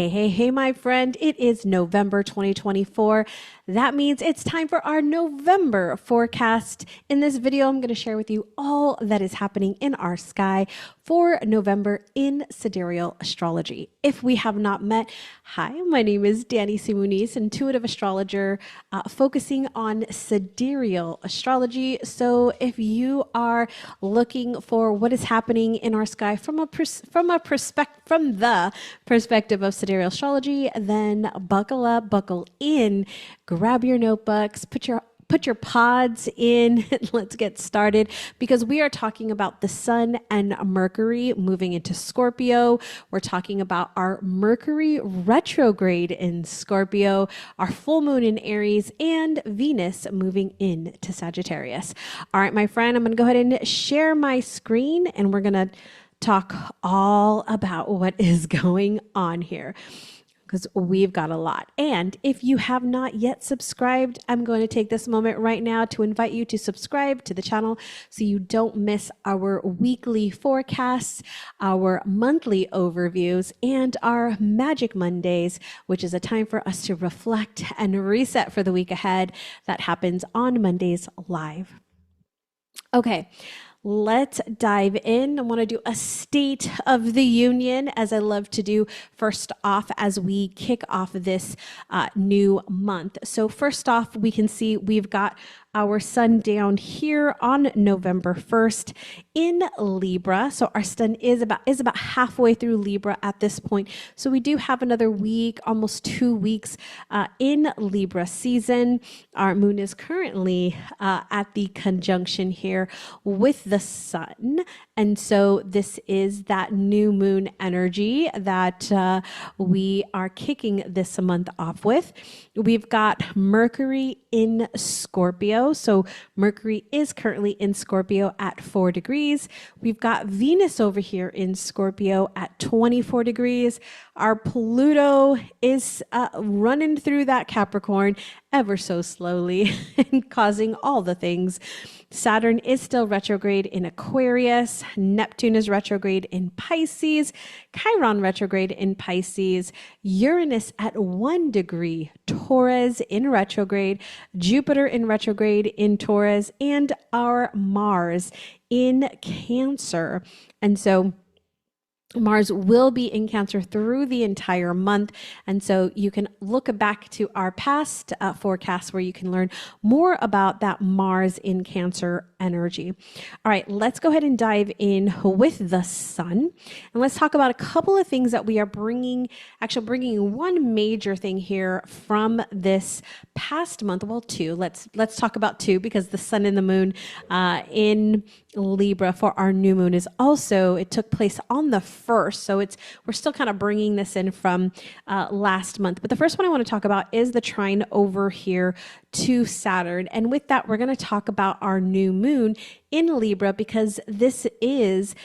Hey, my friend. It is November 2024. That means it's time for our November forecast. In this video, I'm going to share with you all that is happening in our sky for November in Sidereal Astrology. If we have not met, hi, my name is Danie C, Muniz, intuitive astrologer, focusing on Sidereal Astrology. So if you are looking for what is happening in our sky from the perspective of Sidereal Astrology, then buckle up, buckle in, grab your notebooks, put your pods in. Let's get started because we are talking about the Sun and Mercury moving into Scorpio. We're talking about our Mercury Retrograde in Scorpio, our full moon in Aries, and Venus moving into Sagittarius. All right, my friend, I'm going to go ahead and share my screen and we're going to talk all about what is going on here, because we've got a lot. And if you have not yet subscribed, I'm going to take this moment right now to invite you to subscribe to the channel so you don't miss our weekly forecasts, our monthly overviews, and our Magic Mondays, which is a time for us to reflect and reset for the week ahead. That happens on Mondays live. Okay. Let's dive in. I want to do a State of the Union, as I love to do first off as we kick off this new month. So first off, we can see we've got our sun down here on November 1st in Libra. So our sun is about halfway through Libra at this point. So we do have another week, almost 2 weeks in Libra season. Our moon is currently at the conjunction here with the sun. And so this is that new moon energy that we are kicking this month off with. We've got Mercury in Scorpio. So Mercury is currently in Scorpio at 4 degrees. We've got Venus over here in Scorpio at 24 degrees. Our Pluto is running through that Capricorn ever so slowly and causing all the things. Saturn is still retrograde in Aquarius. Neptune is retrograde in Pisces. Chiron retrograde in Pisces. Uranus at 1 degree. Taurus in retrograde. Jupiter in retrograde in Taurus. And our Mars in Cancer. And so Mars will be in Cancer through the entire month. And so you can look back to our past forecasts where you can learn more about that Mars in Cancer energy. All right, let's go ahead and dive in with the sun. And let's talk about a couple of things that we are bringing one major thing here from this past month. Well, two. Let's talk about two, because the sun and the moon in Libra for our new moon is also, it took place on the 1st. So we're still kind of bringing this in from last month. But the first one I want to talk about is the trine over here to Saturn. And with that, we're going to talk about our new moon in Libra, because this is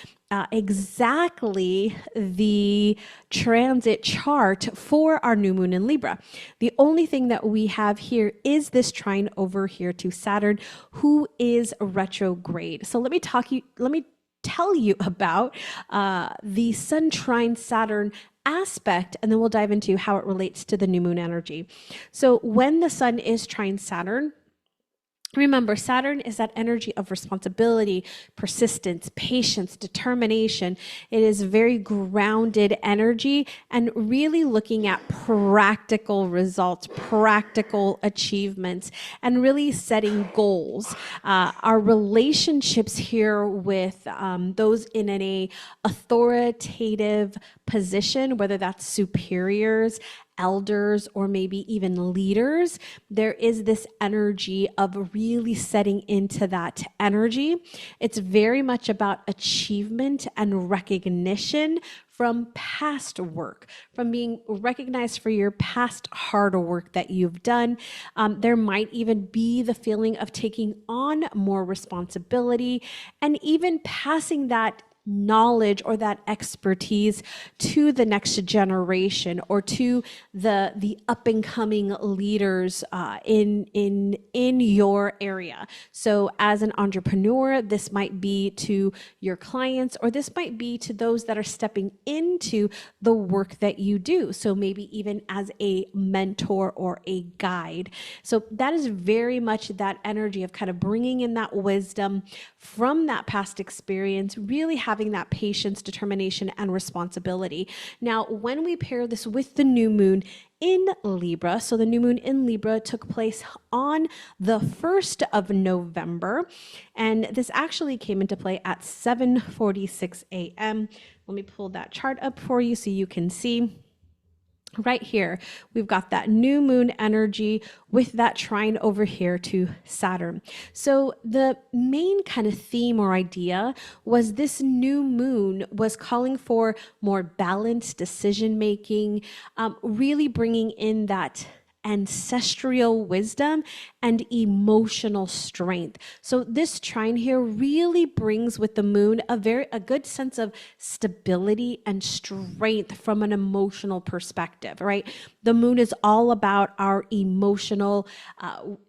exactly the transit chart for our new moon in Libra. The only thing that we have here is this trine over here to Saturn, who is retrograde. So let me tell you about the Sun trine Saturn aspect, and then we'll dive into how it relates to the new moon energy. So when the sun is trine Saturn, remember, Saturn is that energy of responsibility, persistence, patience, determination. It is very grounded energy and really looking at practical results, practical achievements, and really setting goals. Our relationships here with those in an authoritative position, whether that's superiors, elders, or maybe even leaders, there is this energy of really setting into that energy. It's very much about achievement and recognition from past work, from being recognized for your past hard work that you've done. There might even be the feeling of taking on more responsibility and even passing that knowledge or that expertise to the next generation or to the up and coming leaders in your area. So as an entrepreneur, this might be to your clients, or this might be to those that are stepping into the work that you do. So maybe even as a mentor or a guide. So that is very much that energy of kind of bringing in that wisdom from that past experience, really having that patience, determination, and responsibility. Now, when we pair this with the new moon in Libra, so the new moon in Libra took place on the 1st of November, and this actually came into play at 7:46 a.m. Let me pull that chart up for you so you can see. Right here, we've got that new moon energy with that trine over here to Saturn. So the main kind of theme or idea was this new moon was calling for more balanced decision making, really bringing in that ancestral wisdom and emotional strength. So this trine here really brings with the moon a good sense of stability and strength from an emotional perspective, right? The moon is all about our emotional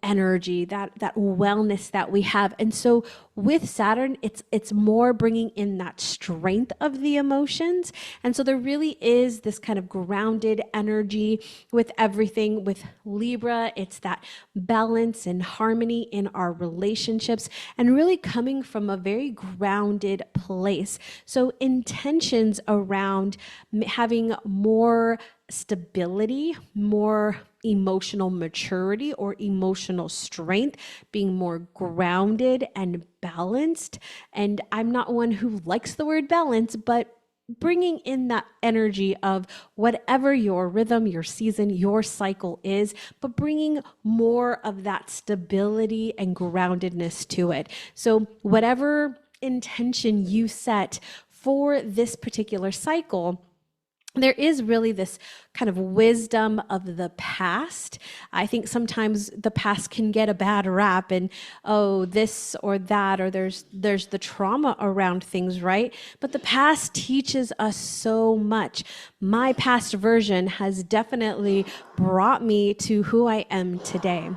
energy, that wellness that we have. And so with Saturn, it's more bringing in that strength of the emotions. And so there really is this kind of grounded energy with everything. With Libra, it's that balance and harmony in our relationships and really coming from a very grounded place. So intentions around having more stability, more emotional maturity or emotional strength, being more grounded and balanced. And I'm not one who likes the word balance, but bringing in that energy of whatever your rhythm, your season, your cycle is, but bringing more of that stability and groundedness to it. So whatever intention you set for this particular cycle, there is really this kind of wisdom of the past. I think sometimes the past can get a bad rap and, oh, this or that, or there's the trauma around things, right? But the past teaches us so much. My past version has definitely brought me to who I am today.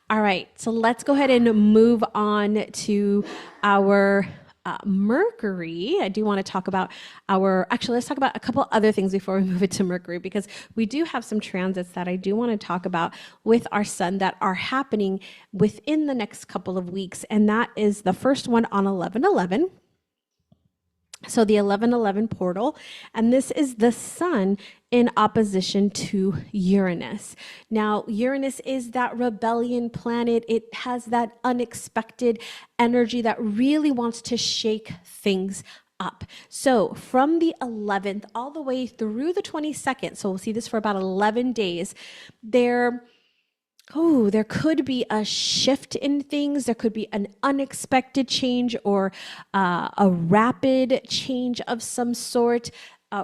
All right, so let's go ahead and move on to our Mercury. I do want to talk about let's talk about a couple other things before we move it to Mercury, because we do have some transits that I do want to talk about with our sun that are happening within the next couple of weeks. And that is the first one on 11/11. So the 11/11 portal, and this is the sun in opposition to Uranus. Now, Uranus is that rebellion planet. It has that unexpected energy that really wants to shake things up. So from the 11th all the way through the 22nd, so we'll see this for about 11 days, there could be a shift in things. There could be an unexpected change or a rapid change of some sort.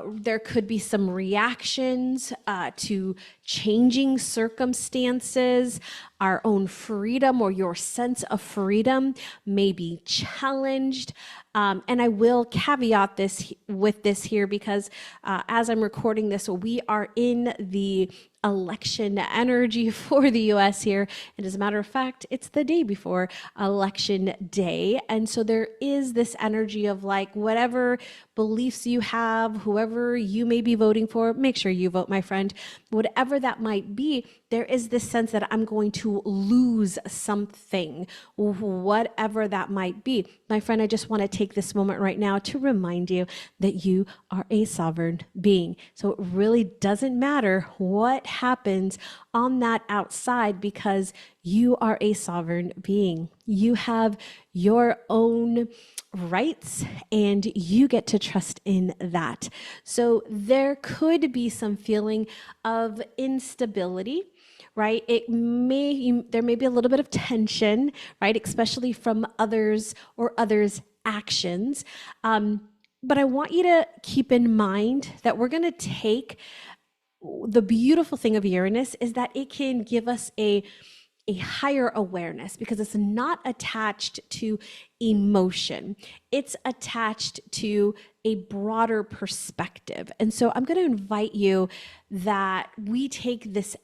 There could be some reactions to changing circumstances. Our own freedom or your sense of freedom may be challenged. And I will caveat this with this here because as I'm recording this, we are in the election energy for the US here. And as a matter of fact, it's the day before election day. And so there is this energy of like whatever beliefs you have, whoever you may be voting for, make sure you vote, my friend. Whatever that might be, there is this sense that I'm going to lose something, whatever that might be. My friend, I just want to take this moment right now to remind you that you are a sovereign being. So it really doesn't matter what happens on that outside because you are a sovereign being. You have your own rights and you get to trust in that. So there could be some feeling of instability, right? There may be a little bit of tension, right? Especially from others or others' actions. But I want you to keep in mind that we're going to take the beautiful thing of Uranus is that it can give us a a higher awareness because it's not attached to emotion. It's attached to a broader perspective. And so I'm going to invite you that we take this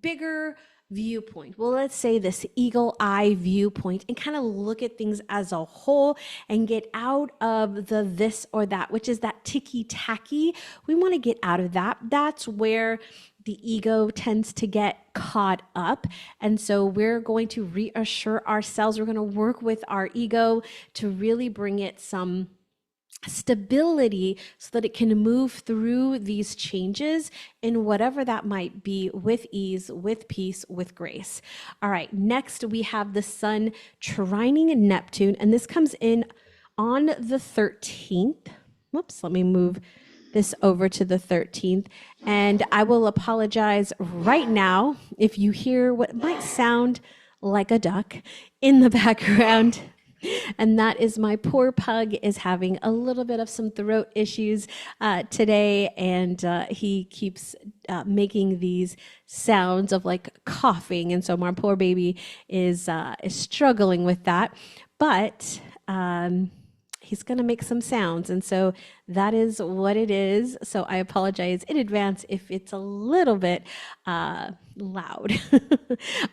bigger viewpoint. Well, let's say this eagle eye viewpoint and kind of look at things as a whole and get out of the this or that, which is that ticky tacky. We want to get out of that. That's where the ego tends to get caught up. And so we're going to reassure ourselves. We're going to work with our ego to really bring it some stability so that it can move through these changes in whatever that might be with ease, with peace, with grace. All right, next we have the sun trining Neptune, and this comes in on the 13th. Whoops, let me move this over to the 13th. And I will apologize right now if you hear what might sound like a duck in the background. And that is my poor pug is having a little bit of some throat issues today. And he keeps making these sounds of like coughing. And so my poor baby is struggling with that. But he's going to make some sounds. And so that is what it is. So I apologize in advance if it's a little bit loud.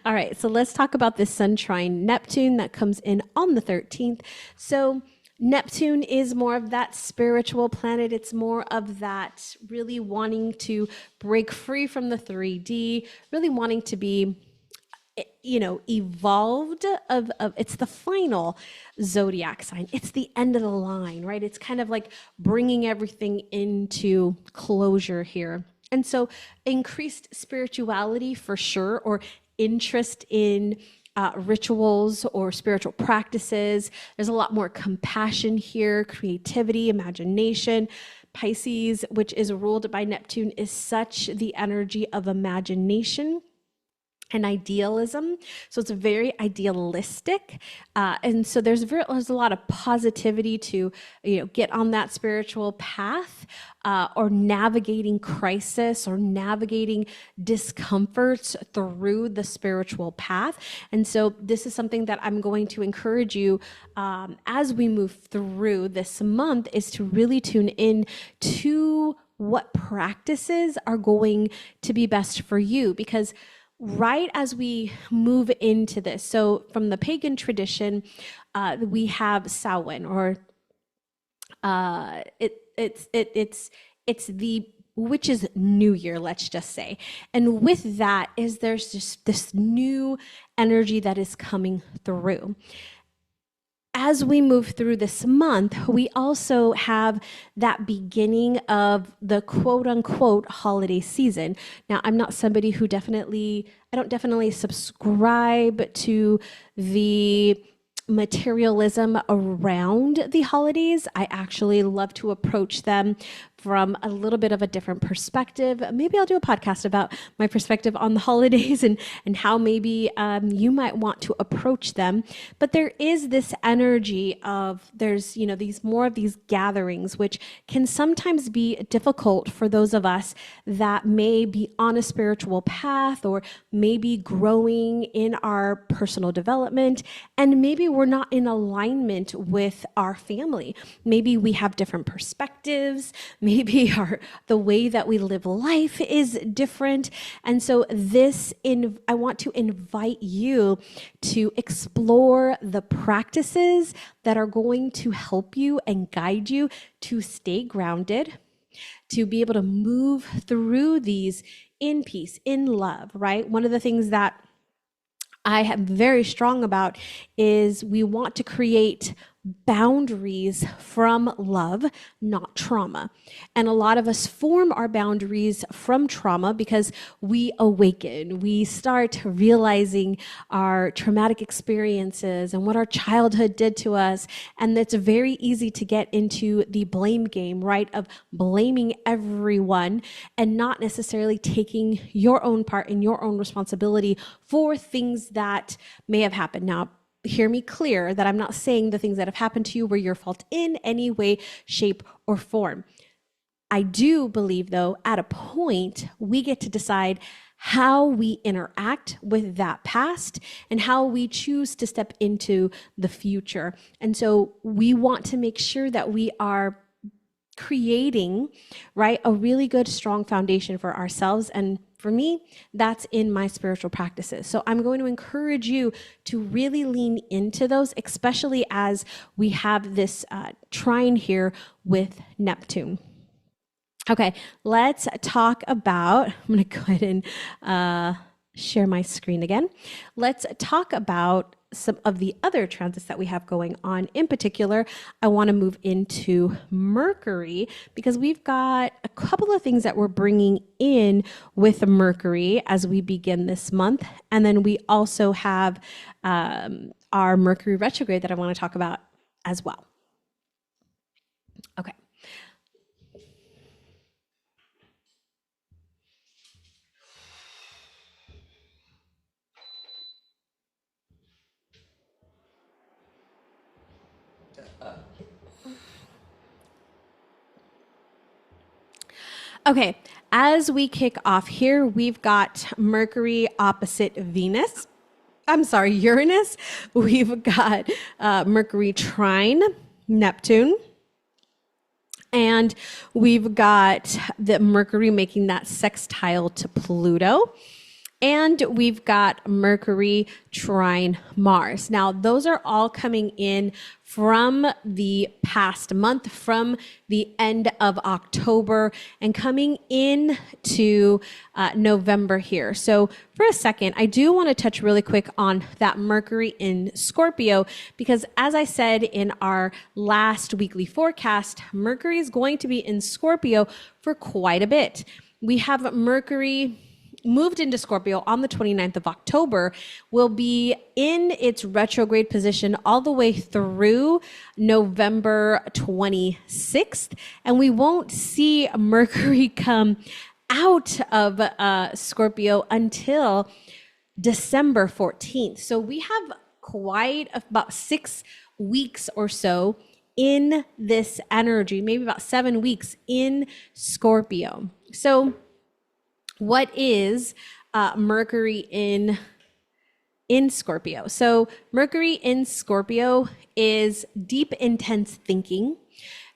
All right, so let's talk about this sun trine Neptune that comes in on the 13th. So Neptune is more of that spiritual planet. It's more of that really wanting to break free from the 3D, really wanting to be, you know, evolved of it's the final zodiac sign. It's the end of the line, right? It's kind of like bringing everything into closure here. And so increased spirituality for sure, or interest in rituals or spiritual practices. There's a lot more compassion here, creativity, imagination. Pisces, which is ruled by Neptune, is such the energy of imagination and idealism. So it's very idealistic. And so there's a lot of positivity to, you know, get on that spiritual path, or navigating crisis or navigating discomforts through the spiritual path. And so this is something that I'm going to encourage you as we move through this month, is to really tune in to what practices are going to be best for you. Because right as we move into this, so from the pagan tradition, we have Samhain, or it's the witch's new year, let's just say. And with that is there's just this new energy that is coming through. As we move through this month, we also have that beginning of the quote unquote holiday season. Now, I'm not somebody who I don't definitely subscribe to the materialism around the holidays. I actually love to approach them from a little bit of a different perspective. Maybe I'll do a podcast about my perspective on the holidays and how maybe you might want to approach them. But there is this energy of there's, you know, these more of these gatherings, which can sometimes be difficult for those of us that may be on a spiritual path or maybe growing in our personal development. And maybe we're not in alignment with our family. Maybe we have different perspectives. Maybe the way that we live life is different. And so I want to invite you to explore the practices that are going to help you and guide you to stay grounded, to be able to move through these in peace, in love, right? One of the things that I am very strong about is we want to create boundaries from love, not trauma. And a lot of us form our boundaries from trauma because we awaken. We start realizing our traumatic experiences and what our childhood did to us. And it's very easy to get into the blame game, right? Of blaming everyone and not necessarily taking your own part and your own responsibility for things that may have happened. Now, hear me clear that I'm not saying the things that have happened to you were your fault in any way, shape, or form. I do believe, though, at a point, we get to decide how we interact with that past and how we choose to step into the future. And so we want to make sure that we are creating, right, a really good, strong foundation for ourselves. And for me, that's in my spiritual practices. So I'm going to encourage you to really lean into those, especially as we have this trine here with Neptune. Okay, let's talk about, I'm going to go ahead and share my screen again. Let's talk about some of the other transits that we have going on. In particular, I want to move into Mercury because we've got a couple of things that we're bringing in with Mercury as we begin this month. And then we also have our Mercury Retrograde that I want to talk about as well. Okay. Okay, as we kick off here, we've got Mercury opposite Venus. I'm sorry, Uranus. We've got Mercury trine Neptune. And we've got the Mercury making that sextile to Pluto. And we've got Mercury trine Mars. Now, those are all coming in from the past month, from the end of October, and coming in to November here. So for a second, I do want to touch really quick on that Mercury in Scorpio, because as I said in our last weekly forecast, Mercury is going to be in Scorpio for quite a bit. We have Mercury moved into Scorpio on the 29th of October, will be in its retrograde position all the way through November 26th. And we won't see Mercury come out of Scorpio until December 14th. So we have quite about 6 weeks or so in this energy, maybe about 7 weeks in Scorpio. So what is Mercury in Scorpio? So Mercury in Scorpio is deep, intense thinking,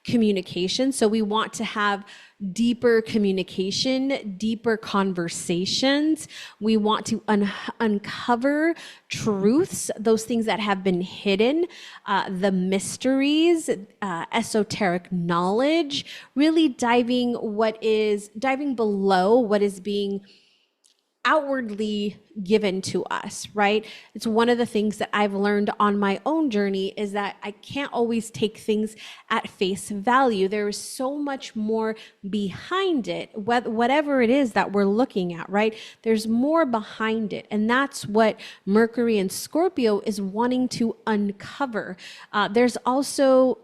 communication. So we want to have deeper communication, deeper conversations. We want to uncover truths, those things that have been hidden, the mysteries, esoteric knowledge, really diving below what is being outwardly given to us, right? It's one of the things that I've learned on my own journey is that I can't always take things at face value. There is so much more behind it, whatever it is that we're looking at, right? There's more behind it. And that's what Mercury and Scorpio is wanting to uncover. There's also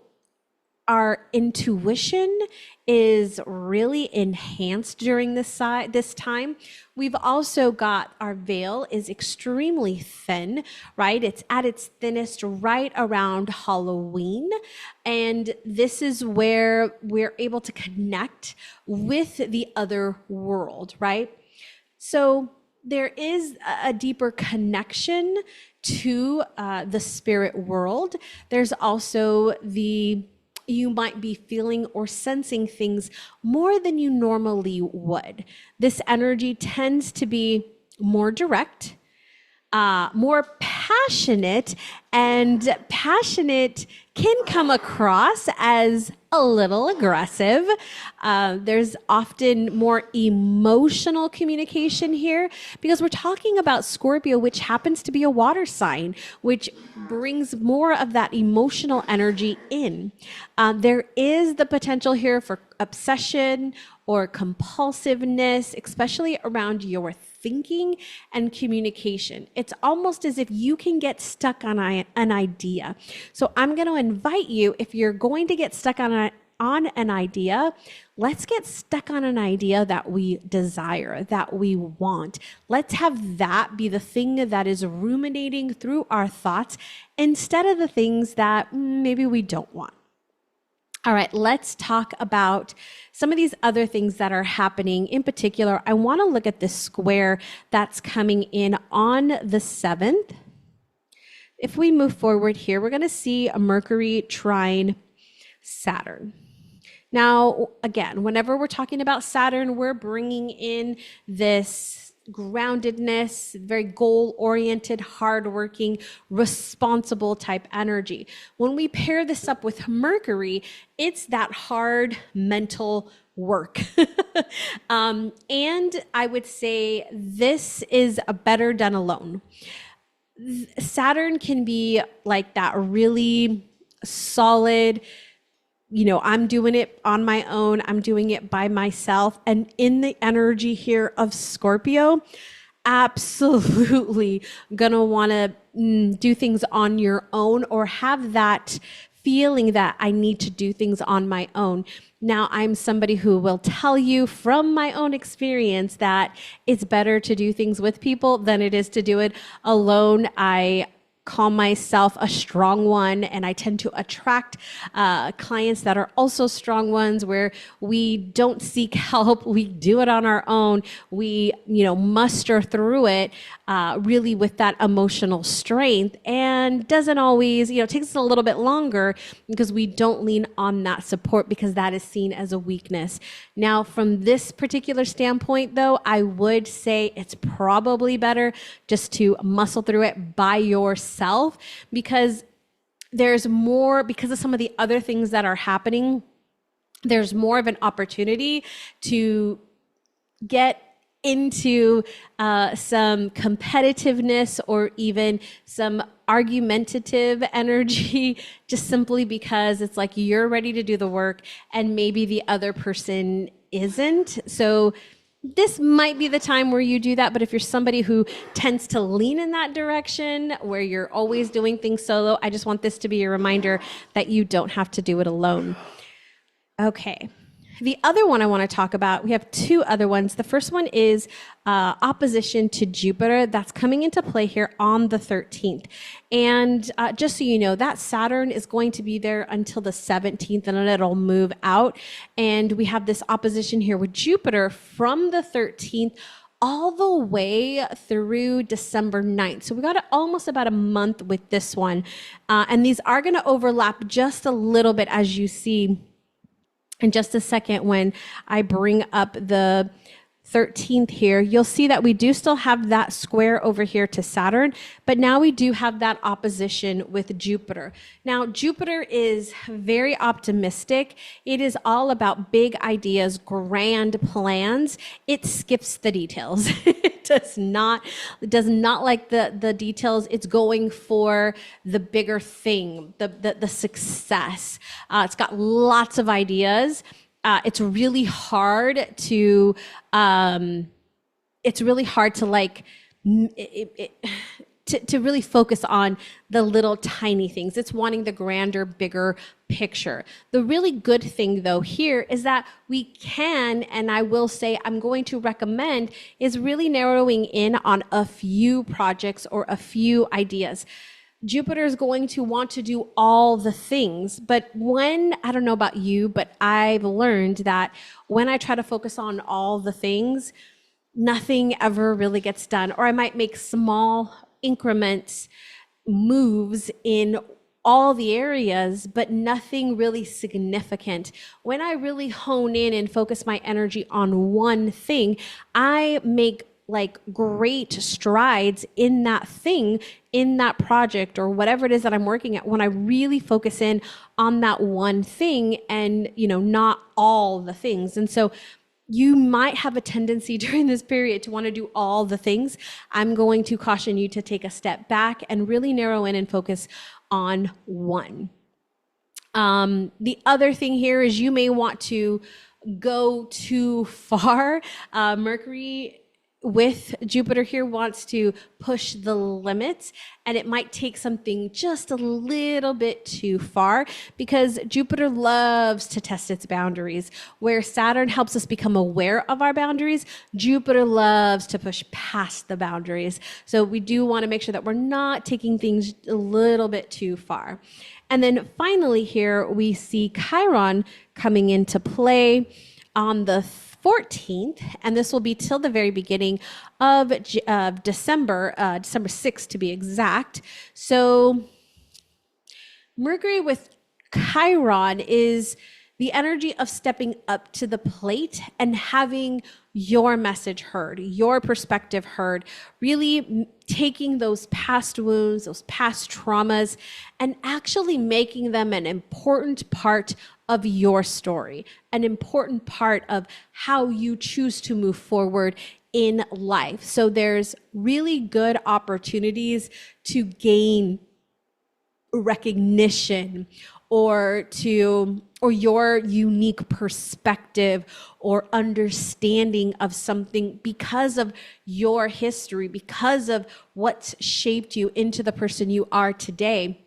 our intuition is really enhanced during this time. We've also got our veil is extremely thin, right? It's at its thinnest right around Halloween. And this is where we're able to connect with the other world, right? So there is a deeper connection to the spirit world. There's also you might be feeling or sensing things more than you normally would. This energy tends to be more direct, more passionate, and passionate can come across as a little aggressive. There's often more emotional communication here because we're talking about Scorpio, which happens to be a water sign, which brings more of that emotional energy in. There is the potential here for obsession or compulsiveness, especially around your thinking and communication. It's almost as if you can get stuck on an idea. So I'm going to invite you, if you're going to get stuck on an idea, let's get stuck on an idea that we desire, that we want. Let's have that be the thing that is ruminating through our thoughts instead of the things that maybe we don't want. All right, let's talk about some of these other things that are happening. In particular, I want to look at this square that's coming in on the 7th. If we move forward here, we're going to see a Mercury trine Saturn. Now, again, whenever we're talking about Saturn, we're bringing in this groundedness, very goal-oriented, hardworking, responsible type energy. When we pair this up with Mercury, it's that hard mental work. And I would say this is better done alone. Saturn can be like that really solid, I'm doing it on my own. I'm doing it by myself. And in the energy here of Scorpio, absolutely gonna want to do things on your own or have that feeling that I need to do things on my own. Now, I'm somebody who will tell you from my own experience that it's better to do things with people than it is to do it alone. I call myself a strong one, and I tend to attract clients that are also strong ones, where we don't seek help, we do it on our own, we muster through it really with that emotional strength, and doesn't always, takes us a little bit longer because we don't lean on that support because that is seen as a weakness. Now, from this particular standpoint though, I would say it's probably better just to muscle through it by yourself, because there's more, because of some of the other things that are happening, there's more of an opportunity to get into some competitiveness or even some argumentative energy, just simply because it's like you're ready to do the work and maybe the other person isn't. So this might be the time where you do that, but if you're somebody who tends to lean in that direction, where you're always doing things solo, I just want this to be a reminder that you don't have to do it alone. Okay. The other one I want to talk about, we have two other ones. The first one is opposition to Jupiter that's coming into play here on the 13th. And just so you know, that Saturn is going to be there until the 17th, and then it'll move out. And we have this opposition here with Jupiter from the 13th all the way through December 9th. So we got almost about a month with this one. And these are going to overlap just a little bit, as you see in just a second. When I bring up the 13th here, you'll see that we do still have that square over here to Saturn, but now we do have that opposition with Jupiter. Now, Jupiter is very optimistic. It is all about big ideas, grand plans. It skips the details. It does not like the details. It's going for the bigger thing, the success. It's got lots of ideas. It's really hard to like to really focus on the little tiny things. It's wanting the grander, bigger picture. The really good thing though here is that we can, and I will say I'm going to recommend, is really narrowing in on a few projects or a few ideas. Jupiter is going to want to do all the things, but I don't know about you, but I've learned that when I try to focus on all the things, nothing ever really gets done, or I might make small increments, moves in all the areas, but nothing really significant. When I really hone in and focus my energy on one thing, I make like great strides in that thing, in that project, or whatever it is that I'm working at, when I really focus in on that one thing and, not all the things. And so you might have a tendency during this period to want to do all the things. I'm going to caution you to take a step back and really narrow in and focus on one. The other thing here is you may want to go too far. Mercury with Jupiter here wants to push the limits, and it might take something just a little bit too far, because Jupiter loves to test its boundaries. Where Saturn helps us become aware of our boundaries, Jupiter loves to push past the boundaries. So we do want to make sure that we're not taking things a little bit too far. And then finally here, we see Chiron coming into play on the 14th, and this will be till the very beginning of December 6th to be exact. So Mercury with Chiron is the energy of stepping up to the plate and having your message heard, your perspective heard, really taking those past wounds, those past traumas, and actually making them an important part of your story, an important part of how you choose to move forward in life. So there's really good opportunities to gain recognition or your unique perspective or understanding of something because of your history, because of what's shaped you into the person you are today,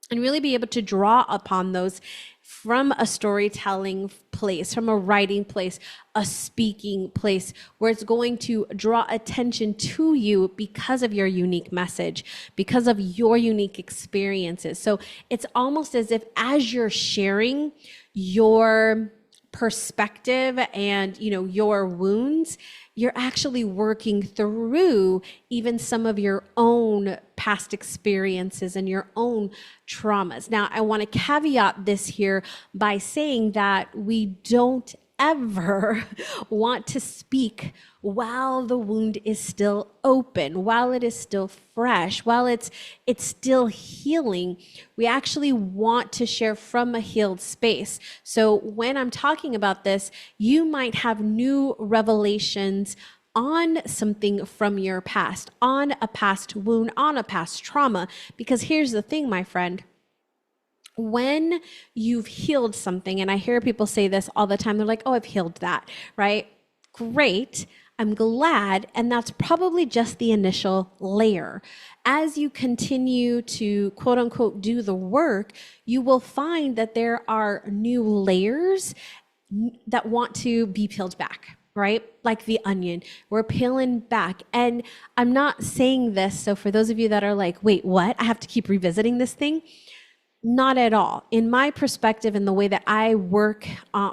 and really be able to draw upon those from a storytelling place, from a writing place, a speaking place, where it's going to draw attention to you because of your unique message, because of your unique experiences. So it's almost as if as you're sharing your perspective and, your wounds, you're actually working through even some of your own past experiences and your own traumas. Now, I want to caveat this here by saying that we don't ever want to speak while the wound is still open, while it is still fresh, while it's still healing. We actually want to share from a healed space. So when I'm talking about this, you might have new revelations on something from your past, on a past wound, on a past trauma. Because here's the thing, my friend. When you've healed something, and I hear people say this all the time, they're like, oh, I've healed that, right? Great. I'm glad. And that's probably just the initial layer. As you continue to quote unquote do the work, you will find that there are new layers that want to be peeled back, right? Like the onion, we're peeling back. And I'm not saying this, so for those of you that are like, wait, what? I have to keep revisiting this thing. Not at all. In my perspective and the way that I work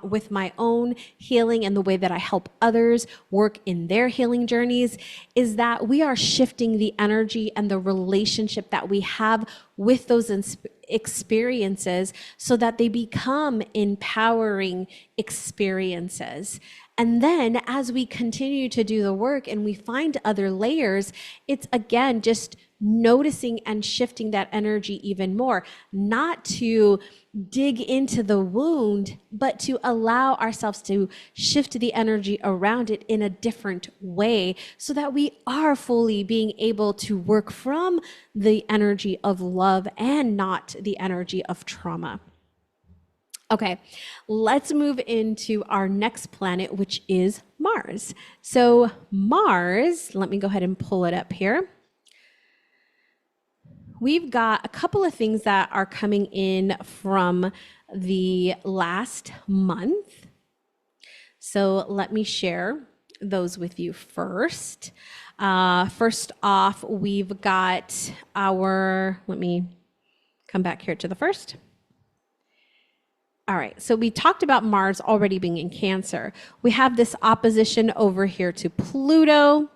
with my own healing and the way that I help others work in their healing journeys is that we are shifting the energy and the relationship that we have with those experiences so that they become empowering experiences. And then as we continue to do the work and we find other layers, it's again just noticing and shifting that energy even more, not to dig into the wound, but to allow ourselves to shift the energy around it in a different way so that we are fully being able to work from the energy of love and not the energy of trauma. Okay, let's move into our next planet, which is Mars. So Mars, let me go ahead and pull it up here. We've got a couple of things that are coming in from the last month. So let me share those with you first. First off, we've got let me come back here to the first. All right, so we talked about Mars already being in Cancer. We have this opposition over here to Pluto,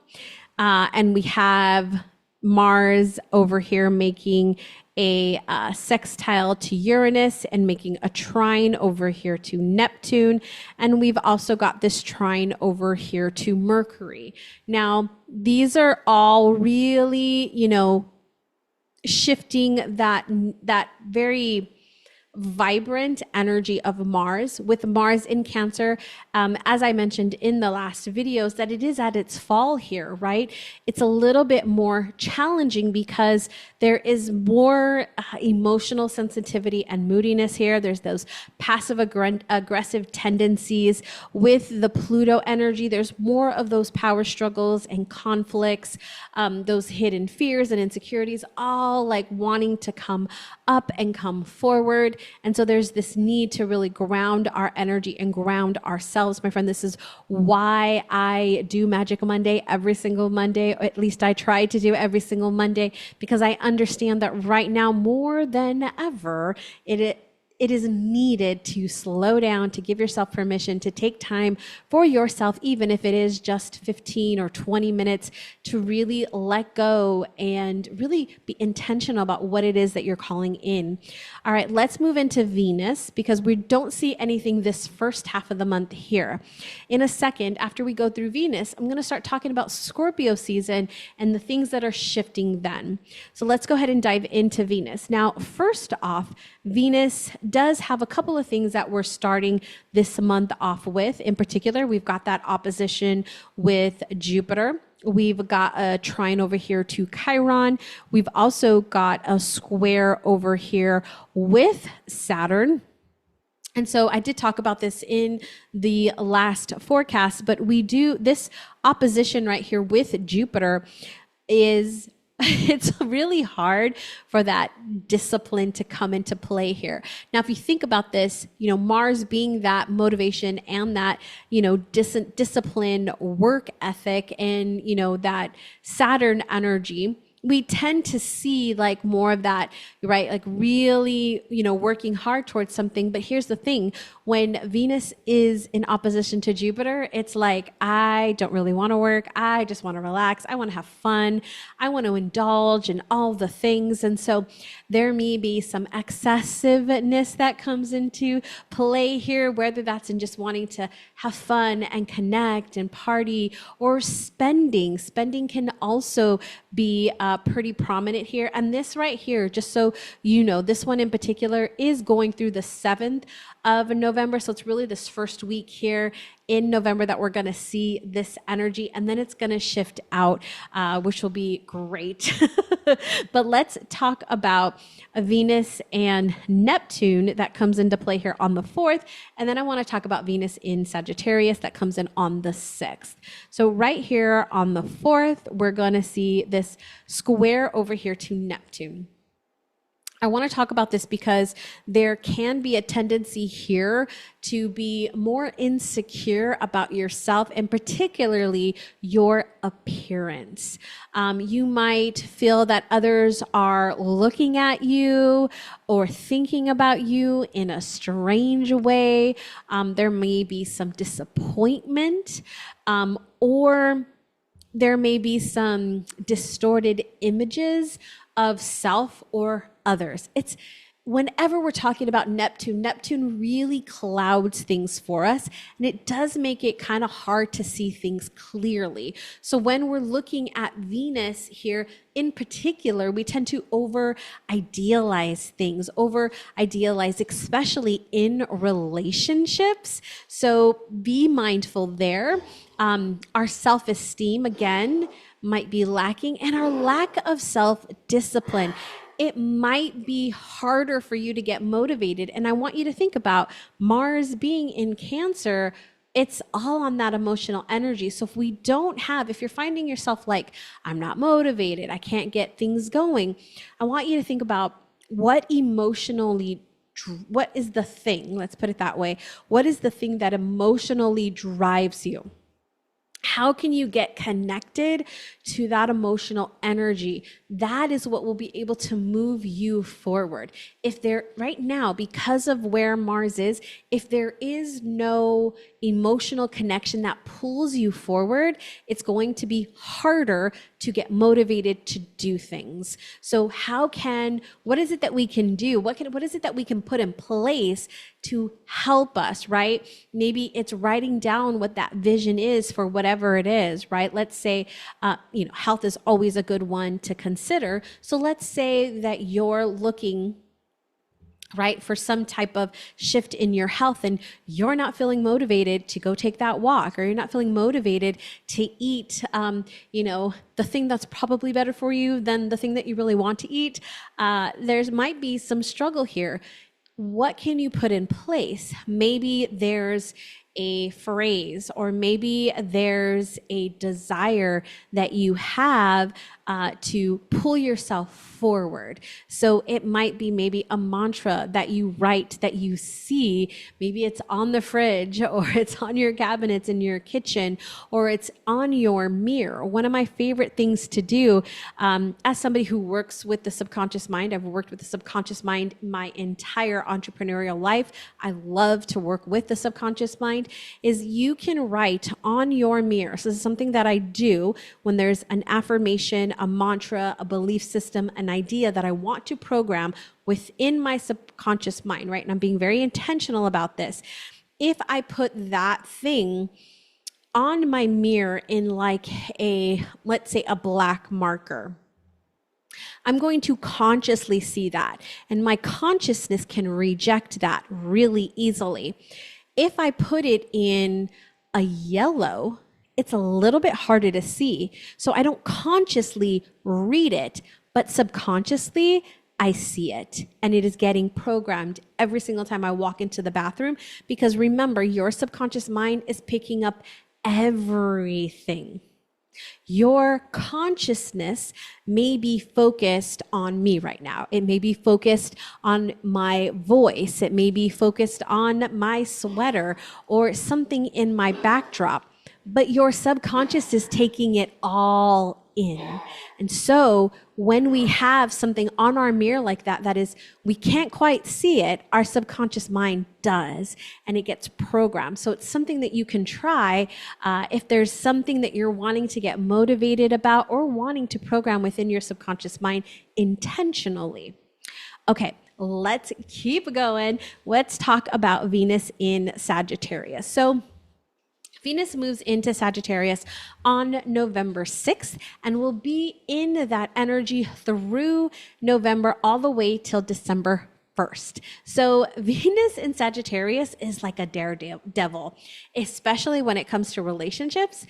and we have Mars over here making a sextile to Uranus and making a trine over here to Neptune. And we've also got this trine over here to Mercury. Now, these are all really, shifting that very vibrant energy of Mars, with Mars in Cancer, as I mentioned in the last videos, that it is at its fall here, right? It's a little bit more challenging because there is more emotional sensitivity and moodiness here. There's those passive aggressive tendencies. With the Pluto energy, there's more of those power struggles and conflicts, those hidden fears and insecurities, all like wanting to come up and come forward. And so there's this need to really ground our energy and ground ourselves. My friend, this is why I do Magic Monday every single Monday, or at least I try to do every single Monday, because I understand that right now more than ever, it is needed to slow down, to give yourself permission to take time for yourself, even if it is just 15 or 20 minutes, to really let go and really be intentional about what it is that you're calling in. All right, let's move into Venus, because we don't see anything this first half of the month here. In a second, after we go through Venus, I'm going to start talking about Scorpio season and the things that are shifting then. So let's go ahead and dive into Venus. Now, first off, Venus does have a couple of things that we're starting this month off with. In particular, we've got that opposition with Jupiter. We've got a trine over here to Chiron. We've also got a square over here with Saturn. And so I did talk about this in the last forecast, but this opposition right here with Jupiter is it's really hard for that discipline to come into play here. Now, if you think about this, Mars being that motivation and that, discipline, work ethic, and, that Saturn energy, we tend to see like more of that, right? Like really, working hard towards something. But here's the thing, when Venus is in opposition to Jupiter, it's like, I don't really want to work. I just want to relax. I want to have fun. I want to indulge in all the things. And so there may be some excessiveness that comes into play here, whether that's in just wanting to have fun and connect and party, or spending. Spending can also be pretty prominent here. And this right here, just so you know, this one in particular is going through the 7th of November. So it's really this first week here in November that we're going to see this energy, and then it's going to shift out, which will be great. But let's talk about Venus and Neptune that comes into play here on the 4th. And then I want to talk about Venus in Sagittarius that comes in on the 6th. So right here on the 4th, we're going to see this square over here to Neptune. I want to talk about this because there can be a tendency here to be more insecure about yourself, and particularly your appearance. You might feel that others are looking at you or thinking about you in a strange way. There may be some disappointment, or there may be some distorted images of self or others. It's whenever we're talking about Neptune really clouds things for us, and it does make it kind of hard to see things clearly. So when we're looking at Venus here in particular, we tend to over-idealize things, especially in relationships. So be mindful there. Our self-esteem, again, might be lacking, and our lack of self-discipline. It might be harder for you to get motivated. And I want you to think about Mars being in Cancer. It's all on that emotional energy. So if you're finding yourself like, I'm not motivated, I can't get things going, I want you to think about what is the thing, let's put it that way. What is the thing that emotionally drives you? How can you get connected to that emotional energy? That is what will be able to move you forward. Right now, because of where Mars is, if there is no emotional connection that pulls you forward, it's going to be harder to get motivated to do things. So what is it that we can do? What is it that we can put in place to help us, right? Maybe it's writing down what that vision is for whatever it is, right? Let's say, health is always a good one to consider. So let's say that you're looking, right, for some type of shift in your health, and you're not feeling motivated to go take that walk, or you're not feeling motivated to eat, the thing that's probably better for you than the thing that you really want to eat. There might be some struggle here. What can you put in place? Maybe there's a phrase, or maybe there's a desire that you have to pull yourself forward. So it might be maybe a mantra that you write, that you see. Maybe it's on the fridge, or it's on your cabinets in your kitchen, or it's on your mirror. One of my favorite things to do, as somebody who works with the subconscious mind, I've worked with the subconscious mind my entire entrepreneurial life. I love to work with the subconscious mind, is you can write on your mirror. So this is something that I do when there's an affirmation, a mantra, a belief system, an idea that I want to program within my subconscious mind, right? And I'm being very intentional about this. If I put that thing on my mirror in like let's say a black marker, I'm going to consciously see that. And my consciousness can reject that really easily. If I put it in a yellow, it's a little bit harder to see. So I don't consciously read it, but subconsciously I see it. And it is getting programmed every single time I walk into the bathroom. Because remember, your subconscious mind is picking up everything. Your consciousness may be focused on me right now. It may be focused on my voice. It may be focused on my sweater or something in my backdrop. But your subconscious is taking it all in. And so when we have something on our mirror like that, that is, we can't quite see it, our subconscious mind does, and it gets programmed. So it's something that you can try if there's something that you're wanting to get motivated about or wanting to program within your subconscious mind intentionally. Okay, let's keep going. Let's talk about Venus in Sagittarius. So Venus moves into Sagittarius on November 6th and will be in that energy through November all the way till December 1st. So Venus in Sagittarius is like a daredevil, especially when it comes to relationships,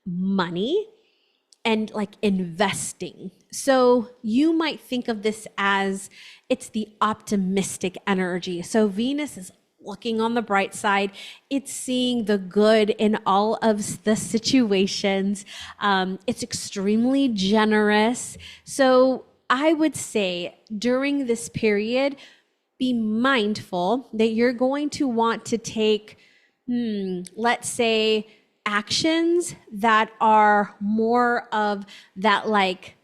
money, and like investing. So you might think of this as it's the optimistic energy. So Venus is looking on the bright side. It's seeing the good in all of the situations. It's extremely generous. So I would say during this period, be mindful that you're going to want to take, let's say, actions that are more of that like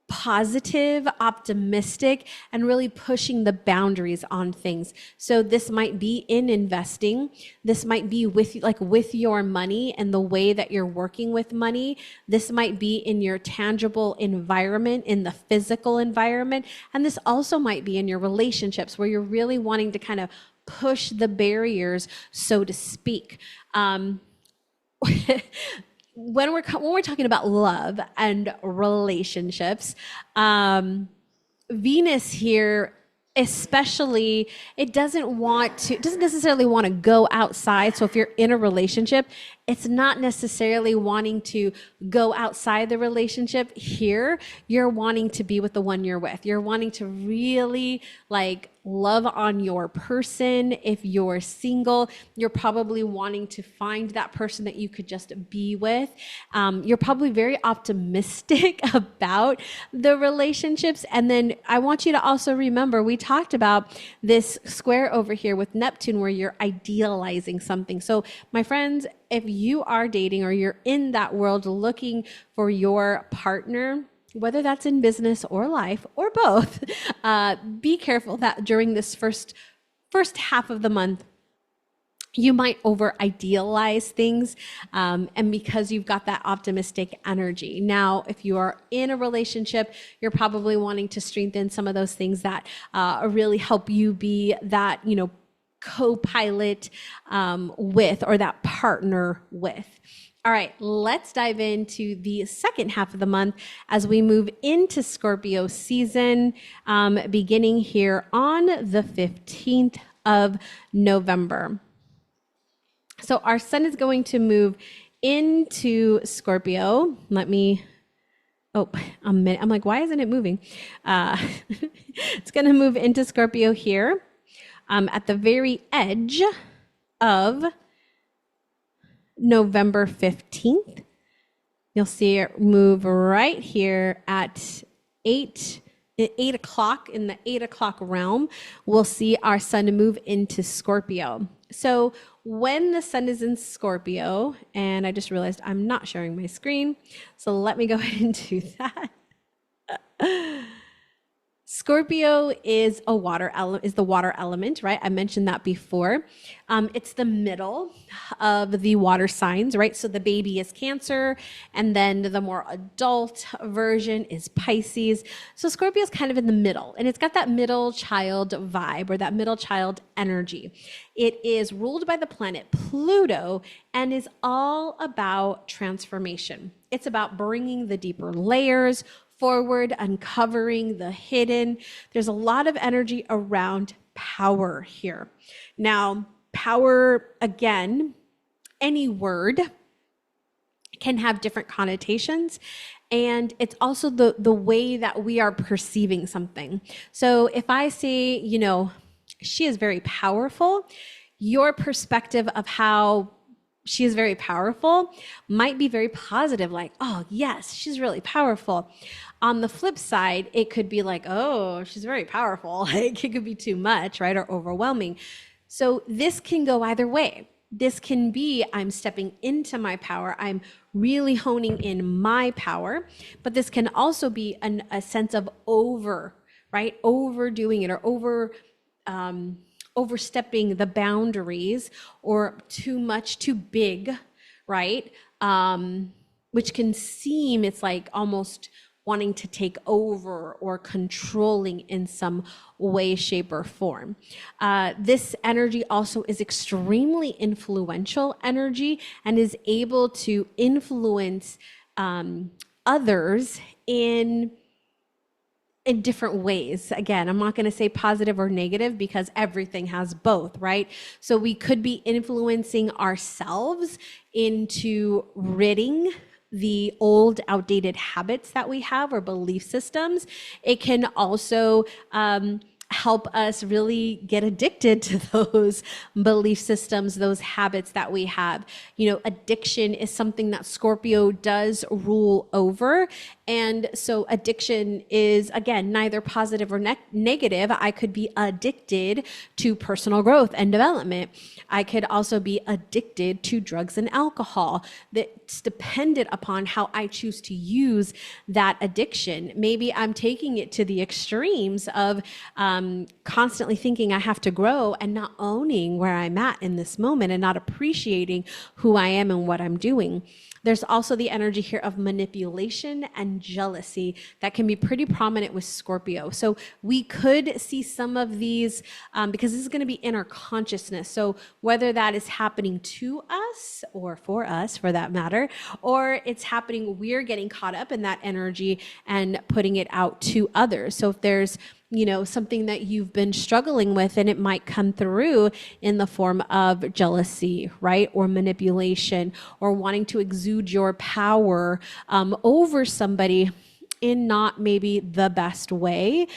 positive, optimistic, and really pushing the boundaries on things. So this might be in investing. This might be with your money and the way that you're working with money. This might be in your tangible environment, in the physical environment. And this also might be in your relationships where you're really wanting to kind of push the barriers, so to speak. When we're talking about love and relationships, Venus here, especially, it doesn't necessarily want to go outside. So if you're in a relationship, it's not necessarily wanting to go outside the relationship. Here, you're wanting to be with the one you're with. You're wanting to really like love on your person. If you're single, you're probably wanting to find that person that you could just be with. You're probably very optimistic about the relationships. And then I want you to also remember, we talked about this square over here with Neptune where you're idealizing something. So my friends, if you are dating or you're in that world looking for your partner, whether that's in business or life or both, be careful that during this first half of the month, you might over idealize things, and because you've got that optimistic energy. Now, if you are in a relationship, you're probably wanting to strengthen some of those things that really help you be that, co-pilot with, or that partner with. All right, let's dive into the second half of the month as we move into Scorpio season, beginning here on the 15th of November. So our sun is going to move into Scorpio. I'm like, why isn't it moving? It's going to move into Scorpio here. At the very edge of November 15th. You'll see it move right here at 8 o'clock, in the 8 o'clock realm. We'll see our sun move into Scorpio. So when the sun is in Scorpio, and I just realized I'm not sharing my screen, so let me go ahead and do that. Scorpio is the water element, right? I mentioned that before. It's the middle of the water signs, right? So the baby is Cancer, and then the more adult version is Pisces. So Scorpio is kind of in the middle, and it's got that middle child vibe, or that middle child energy. It is ruled by the planet Pluto and is all about transformation. It's about bringing the deeper layers forward, uncovering the hidden. There's a lot of energy around power here. Now, power, again, any word can have different connotations, and it's also the way that we are perceiving something. So if I say, she is very powerful, your perspective of how she is very powerful might be very positive, like, oh yes, she's really powerful. On the flip side, it could be like, oh, she's very powerful. Like, it could be too much, right? Or overwhelming. So this can go either way. This can be, I'm stepping into my power. I'm really honing in my power. But this can also be a sense of overdoing it, or overstepping the boundaries, or too much, too big, right? Which can seem, it's like almost wanting to take over or controlling in some way, shape, or form. This energy also is extremely influential energy and is able to influence others in different ways. Again, I'm not going to say positive or negative, because everything has both, right? So we could be influencing ourselves into ridding the old outdated habits that we have, or belief systems. It can also help us really get addicted to those belief systems, those habits that we have. Addiction is something that Scorpio does rule over. And so addiction is, again, neither positive or negative. I could be addicted to personal growth and development. I could also be addicted to drugs and alcohol. That's dependent upon how I choose to use that addiction. Maybe I'm taking it to the extremes of constantly thinking I have to grow and not owning where I'm at in this moment, and not appreciating who I am and what I'm doing. There's also the energy here of manipulation and jealousy that can be pretty prominent with Scorpio. So we could see some of these, because this is going to be inner consciousness. So whether that is happening to us, or for us for that matter, or it's happening, we're getting caught up in that energy and putting it out to others. So if there's something that you've been struggling with, and it might come through in the form of jealousy, right? Or manipulation, or wanting to exude your power over somebody in not maybe the best way.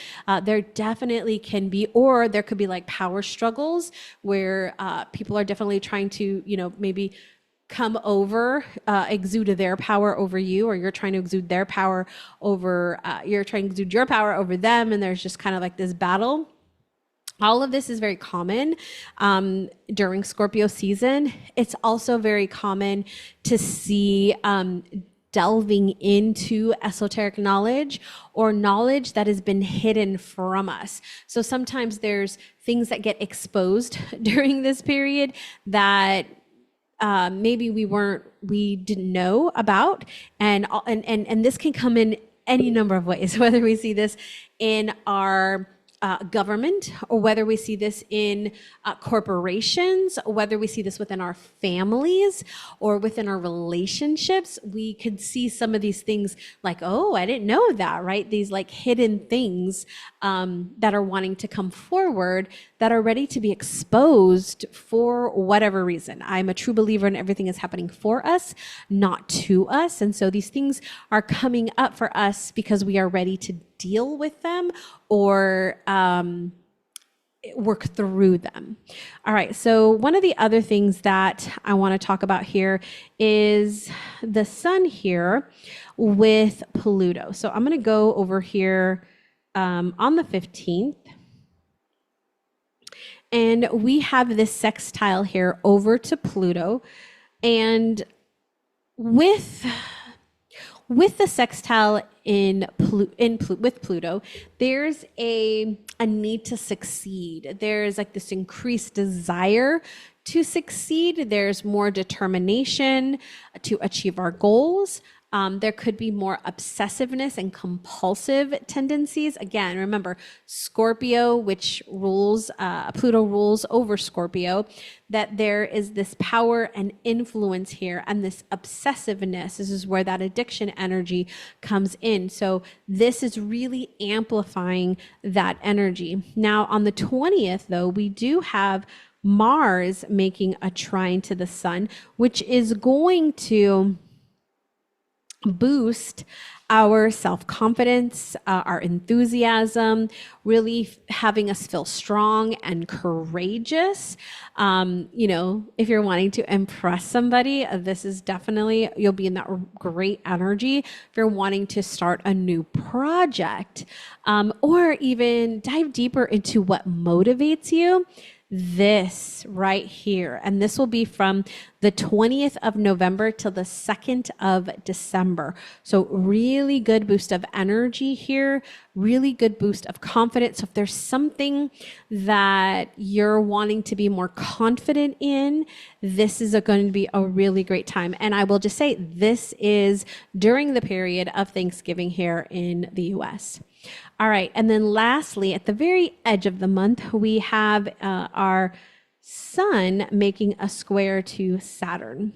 There definitely can be, or there could be like power struggles where people are definitely trying to, maybe come over, exude their power over you, or you're trying to exude their power over, you're trying to exude your power over them, and there's just kind of like this battle. All of this is very common during Scorpio season. It's also very common to see delving into esoteric knowledge, or knowledge that has been hidden from us. So sometimes there's things that get exposed during this period that maybe we didn't know about, and this can come in any number of ways, whether we see this in our government, or whether we see this in corporations, whether we see this within our families or within our relationships. We could see some of these things like, oh, I didn't know that, right? These like hidden things that are wanting to come forward, that are ready to be exposed for whatever reason. I'm a true believer in everything is happening for us, not to us. And so these things are coming up for us because we are ready to deal with them, or work through them. All right. So one of the other things that I want to talk about here is the sun here with Pluto. So I'm going to go over here on the 15th. And we have this sextile here over to Pluto. And with the sextile with Pluto, there's a need to succeed. There's like this increased desire to succeed. There's more determination to achieve our goals. There could be more obsessiveness and compulsive tendencies. Again, remember Scorpio, which rules, Pluto rules over Scorpio, that there is this power and influence here and this obsessiveness. This is where that addiction energy comes in. So this is really amplifying that energy. Now on the 20th, though, we do have Mars making a trine to the sun, which is going to boost our self-confidence, our enthusiasm, really having us feel strong and courageous. If you're wanting to impress somebody, this is definitely, you'll be in that great energy. If you're wanting to start a new project, or even dive deeper into what motivates you, this right here. And this will be from the 20th of November till the 2nd of December. So really good boost of energy here, really good boost of confidence. So if there's something that you're wanting to be more confident in, this is going to be a really great time. And I will just say this is during the period of Thanksgiving here in the US. All right. And then lastly, at the very edge of the month, we have our sun making a square to Saturn.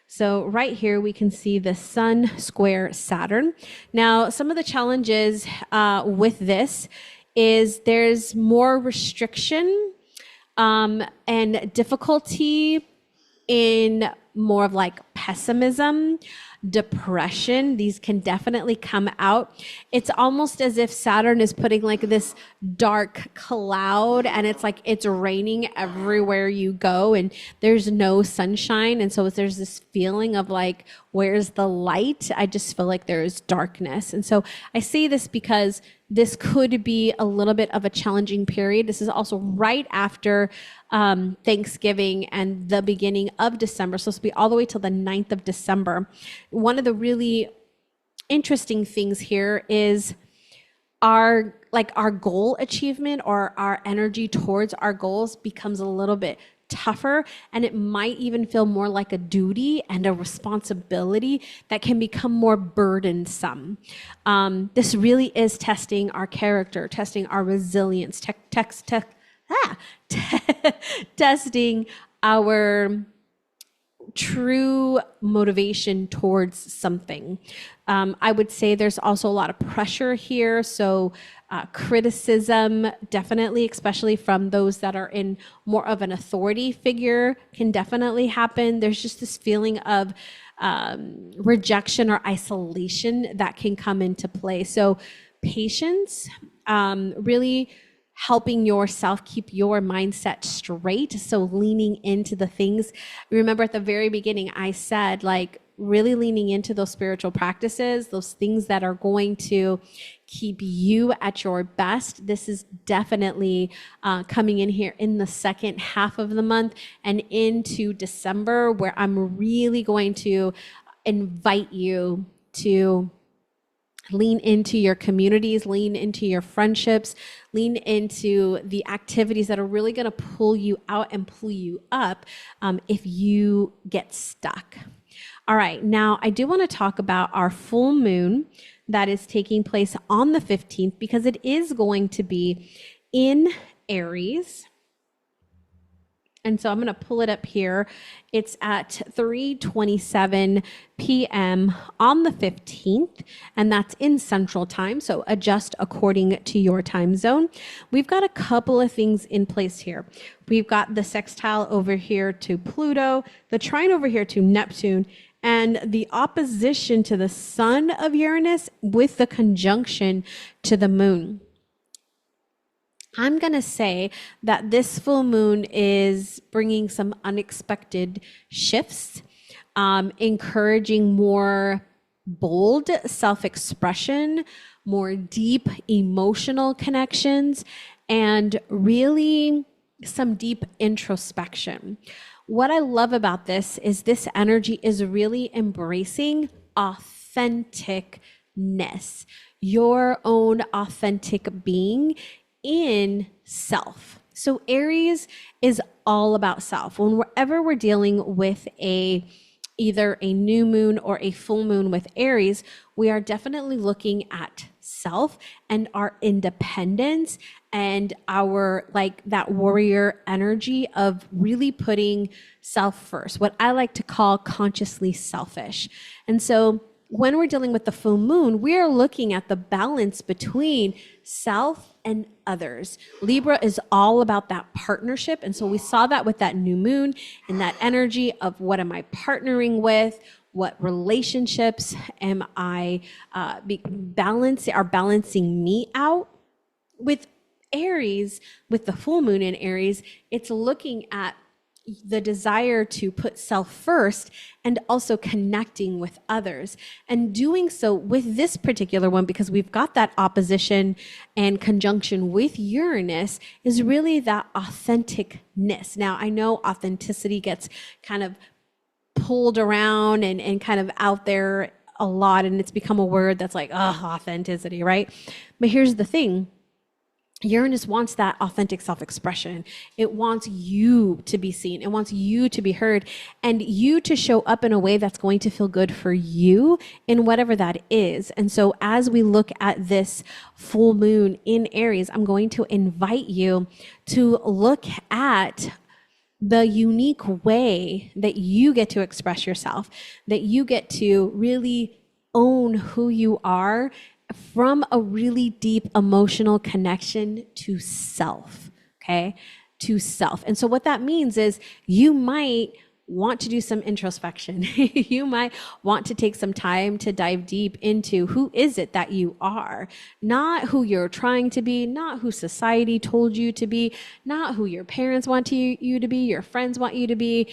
So right here, we can see the sun square Saturn. Now, some of the challenges with this is there's more restriction and difficulty in more of like pessimism, depression. These can definitely come out. It's almost as if Saturn is putting like this dark cloud and it's like it's raining everywhere you go and there's no sunshine. And so there's this feeling of like, where's the light? I just feel like there is darkness. And so I say this because this could be a little bit of a challenging period. This is also right after Thanksgiving and the beginning of December. So it's be all the way till the 9th of December. One of the really interesting things here is our goal achievement or our energy towards our goals becomes a little bit tougher, and it might even feel more like a duty and a responsibility that can become more burdensome. This really is testing our character, testing our resilience, testing our true motivation towards something. I would say there's also a lot of pressure here. So criticism, definitely, especially from those that are in more of an authority figure, can definitely happen. There's just this feeling of rejection or isolation that can come into play. So patience, really helping yourself keep your mindset straight. So leaning into the things. Remember at the very beginning, I said like really leaning into those spiritual practices, those things that are going to keep you at your best. This is definitely coming in here in the second half of the month and into December, where I'm really going to invite you to lean into your communities, lean into your friendships, lean into the activities that are really going to pull you out and pull you up if you get stuck. All right, now I do want to talk about our full moon that is taking place on the 15th, because it is going to be in Aries. And so I'm going to pull it up here. It's at 3:27 p.m. on the 15th, and that's in Central Time. So adjust according to your time zone. We've got a couple of things in place here. We've got the sextile over here to Pluto, the trine over here to Neptune, and the opposition to the sun of Uranus with the conjunction to the moon. I'm going to say that this full moon is bringing some unexpected shifts, encouraging more bold self-expression, more deep emotional connections, and really some deep introspection. What I love about this is this energy is really embracing authenticness, your own authentic being in self. So Aries is all about self. Whenever we're dealing with either a new moon or a full moon with Aries, we are definitely looking at self and our independence and our that warrior energy of really putting self first, what I like to call consciously selfish. And so when we're dealing with the full moon, we are looking at the balance between self and others. Libra is all about that partnership. And so we saw that with that new moon and that energy of what am I partnering with? What relationships am I balancing me out? With Aries, with the full moon in Aries, it's looking at the desire to put self first and also connecting with others, and doing so with this particular one, because we've got that opposition and conjunction with Uranus, is really that authenticness. Now, I know authenticity gets kind of pulled around and kind of out there a lot, and it's become a word that's like, authenticity, right? But here's the thing. Uranus wants that authentic self-expression. It wants you to be seen. It wants you to be heard, and you to show up in a way that's going to feel good for you in whatever that is. And so as we look at this full moon in Aries, I'm going to invite you to look at the unique way that you get to express yourself, that you get to really own who you are from a really deep emotional connection to self, okay? To self. And so what that means is you might want to do some introspection. You might want to take some time to dive deep into who is it that you are, not who you're trying to be, not who society told you to be, not who your parents want you to be, your friends want you to be,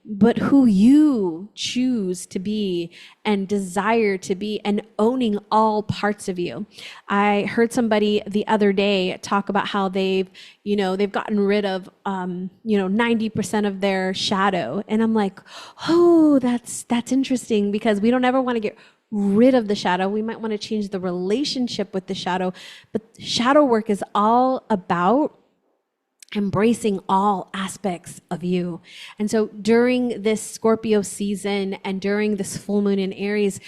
but who you choose to be and desire to be, and owning all parts of you. I heard somebody the other day talk about how they've gotten rid of, 90% of their shadow. And I'm like, oh, that's interesting, because we don't ever want to get rid of the shadow. We might want to change the relationship with the shadow. But shadow work is all about embracing all aspects of you. And so during this Scorpio season and during this full moon in Aries,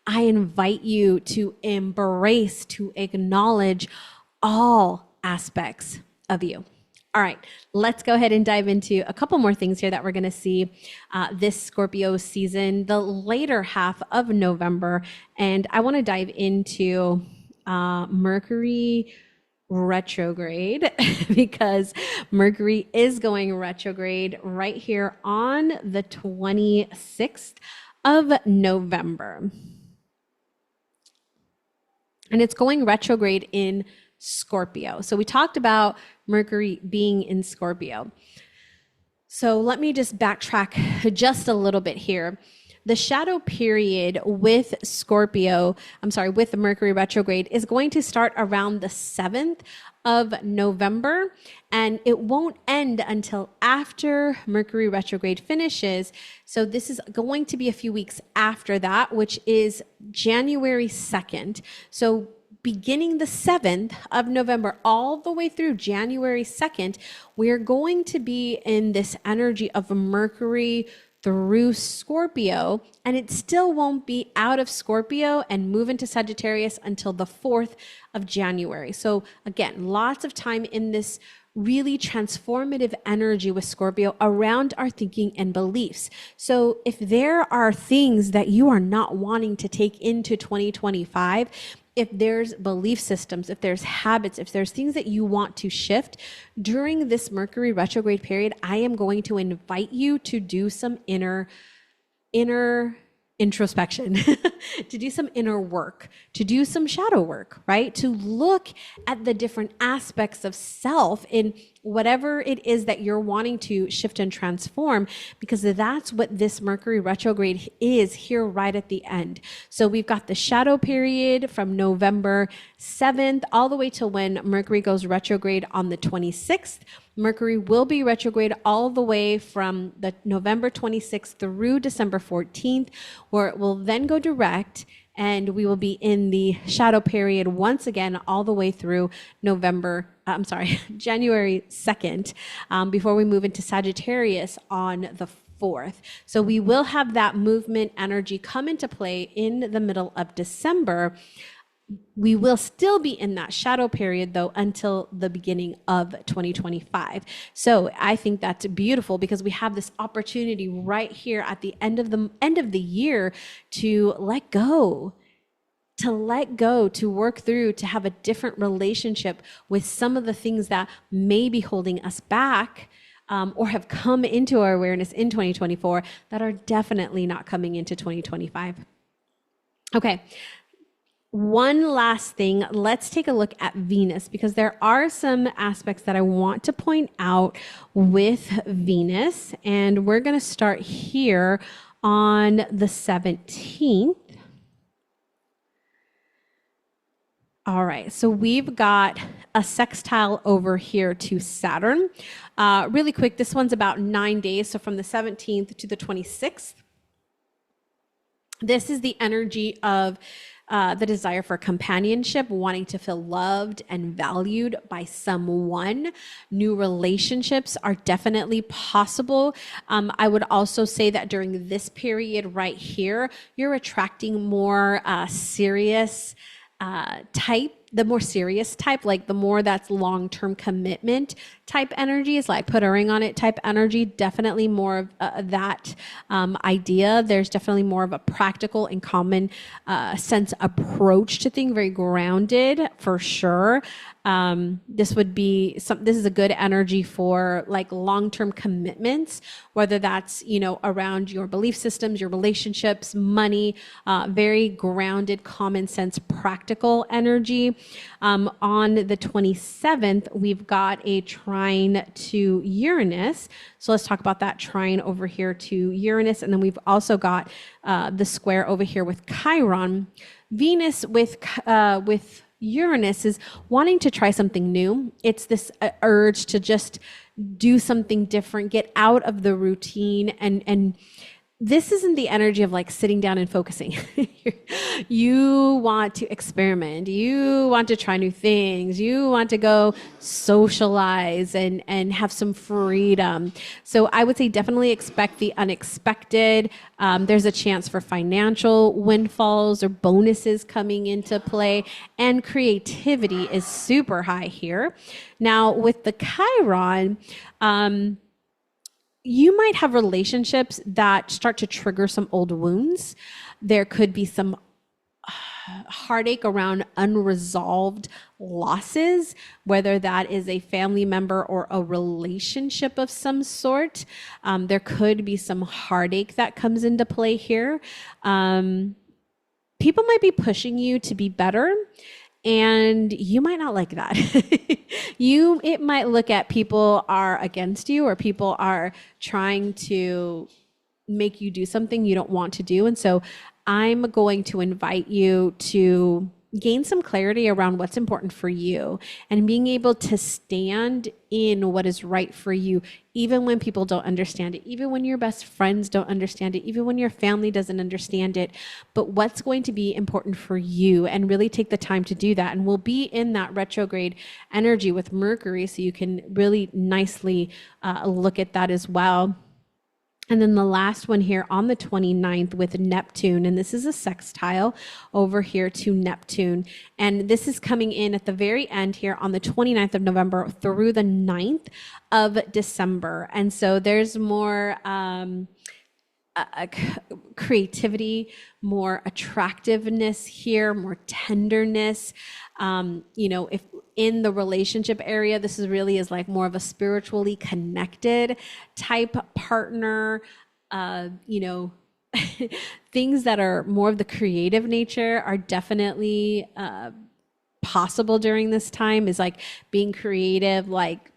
I invite you to embrace, to acknowledge all aspects of you. All right, let's go ahead and dive into a couple more things here that we're going to see this Scorpio season, the later half of November. And I want to dive into Mercury retrograde, because Mercury is going retrograde right here on the 26th of November. And it's going retrograde in Scorpio. So we talked about Mercury being in Scorpio. So let me just backtrack just a little bit here. The shadow period with with Mercury retrograde is going to start around the 7th of November, and it won't end until after Mercury retrograde finishes. So this is going to be a few weeks after that, which is January 2nd. So beginning the 7th of November all the way through January 2nd, we're going to be in this energy of Mercury through Scorpio, and it still won't be out of Scorpio and move into Sagittarius until the 4th of January. So again, lots of time in this really transformative energy with Scorpio around our thinking and beliefs. So if there are things that you are not wanting to take into 2025, if there's belief systems, if there's habits, if there's things that you want to shift during this Mercury retrograde period, I am going to invite you to do some inner introspection, to do some inner work, to do some shadow work, right? To look at the different aspects of self in whatever it is that you're wanting to shift and transform, because that's what this Mercury retrograde is here right at the end. So we've got the shadow period from November 7th all the way till when Mercury goes retrograde on the 26th. Mercury will be retrograde all the way from the November 26th through December 14th, where it will then go direct, and we will be in the shadow period once again all the way through January 2nd, before we move into Sagittarius on the 4th. So we will have that movement energy come into play in the middle of December. We will still be in that shadow period though until the beginning of 2025. So I think that's beautiful because we have this opportunity right here at the end of the year to let go, to work through, to have a different relationship with some of the things that may be holding us back, or have come into our awareness in 2024 that are definitely not coming into 2025. Okay. One last thing, let's take a look at Venus, because there are some aspects that I want to point out with Venus, and we're going to start here on the 17th. All right, so we've got a sextile over here to Saturn. Really quick, this one's about 9 days, so from the 17th to the 26th. This is the energy of the desire for companionship, wanting to feel loved and valued by someone. New relationships are definitely possible. I would also say that during this period right here, you're attracting more serious type, the more serious type, like the more that's long-term commitment type energy, is like put a ring on it type energy, definitely more of that idea. There's definitely more of a practical and common sense approach to things, very grounded for sure. This is a good energy for like long-term commitments, whether that's, around your belief systems, your relationships, money, very grounded, common sense, practical energy. On the 27th, we've got a trine to Uranus. So let's talk about that trine over here to Uranus. And then we've also got the square over here with Chiron. Venus with Uranus is wanting to try something new. It's this urge to just do something different, get out of the routine, and this isn't the energy of like sitting down and focusing. You want to experiment. You want to try new things. You want to go socialize and have some freedom. So I would say definitely expect the unexpected. There's a chance for financial windfalls or bonuses coming into play, and creativity is super high here. Now with the Chiron, you might have relationships that start to trigger some old wounds. There could be some heartache around unresolved losses, whether that is a family member or a relationship of some sort. There could be some heartache that comes into play here. People might be pushing you to be better, and you might not like that. It might look at people are against you, or people are trying to make you do something you don't want to do. And so I'm going to invite you to gain some clarity around what's important for you and being able to stand in what is right for you, even when people don't understand it, even when your best friends don't understand it, even when your family doesn't understand it, but what's going to be important for you, and really take the time to do that. And we'll be in that retrograde energy with Mercury, so you can really nicely look at that as well. And then the last one here on the 29th with Neptune, and this is a sextile over here to Neptune. And this is coming in at the very end here on the 29th of November through the 9th of December. And so there's more creativity, more attractiveness here, more tenderness. If in the relationship area, this is like more of a spiritually connected type partner, things that are more of the creative nature are definitely possible during this time, is like being creative, like,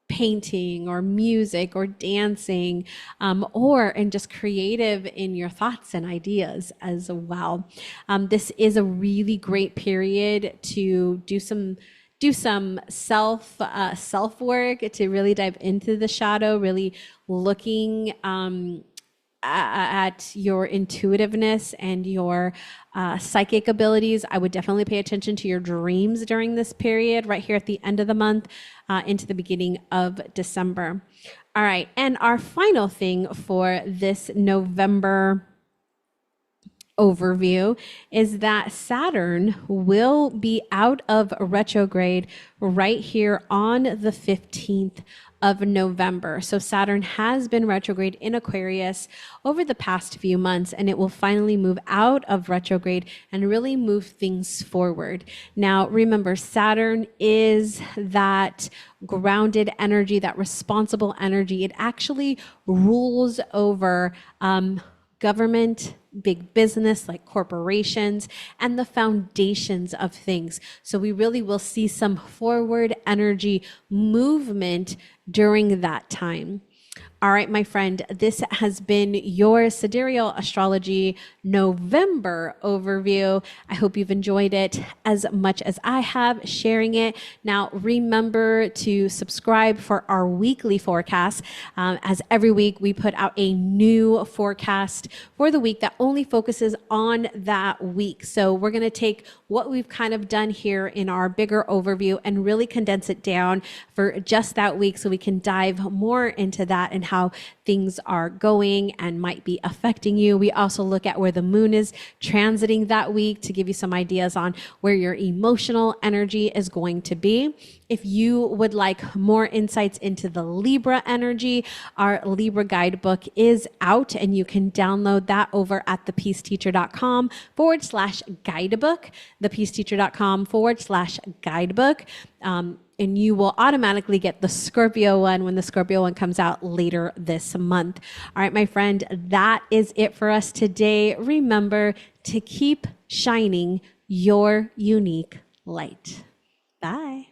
painting or music or dancing, and just creative in your thoughts and ideas as well. This is a really great period to do some self work, to really dive into the shadow, really looking at your intuitiveness and your psychic abilities. I would definitely pay attention to your dreams during this period, right here at the end of the month, into the beginning of December. All right, and our final thing for this November overview is that Saturn will be out of retrograde right here on the 15th of November. So Saturn has been retrograde in Aquarius over the past few months, and it will finally move out of retrograde and really move things forward. Now, remember, Saturn is that grounded energy, that responsible energy. It actually rules over government, big business like corporations, and the foundations of things. So we really will see some forward energy movement during that time. All right, my friend, this has been your Sidereal Astrology November overview. I hope you've enjoyed it as much as I have sharing it. Now, remember to subscribe for our weekly forecast. As every week, we put out a new forecast for the week that only focuses on that week. So we're going to take what we've kind of done here in our bigger overview and really condense it down for just that week, so we can dive more into that and how things are going and might be affecting you. We also look at where the moon is transiting that week to give you some ideas on where your emotional energy is going to be. If you would like more insights into the Libra energy, our Libra guidebook is out, and you can download that over at thepeaceteacher.com/guidebook, thepeaceteacher.com/guidebook. And you will automatically get the Scorpio one when the Scorpio one comes out later this month. All right, my friend, that is it for us today. Remember to keep shining your unique light. Bye.